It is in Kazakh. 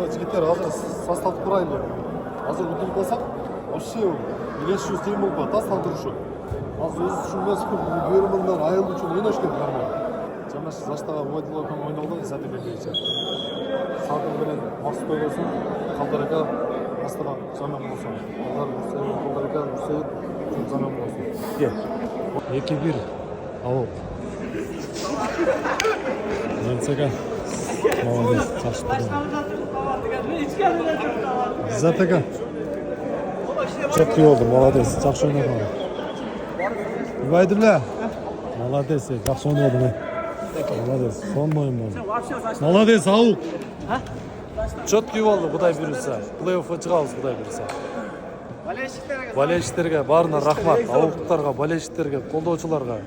жігіттер азыр состав құрайлы. Азыр үтіліп болсақ, вообще елеші істейін болып бар, тастан тұрышы. Азыр өзі үшін мәз көп бүйіріміңден айылды үшін ойнаш көп нормально. Жамашы заштаға ойдылықпен ойналды, сәті бермейші. Сатын білен мақсат ойласын, қалдарыға астыға жаман болсын. Қалдарыға Үсейін жаман болсын. 2-1 ауыл. Жансаға молодец, жақсы тұрды. Затаға четкий oldu, молодец, жақсы ойнады. İbayділі, молодец, жақсы ойнады. Молодец, сон мойын болды. Молодец, ауыл. Четкий oldu, Құдай бұйырса. Плей-оффқа шығамыз, Құдай бұйырса. Болельшіктерге барына рахмат, ауылдықтарға, болельшіктерге, қолдаушыларға.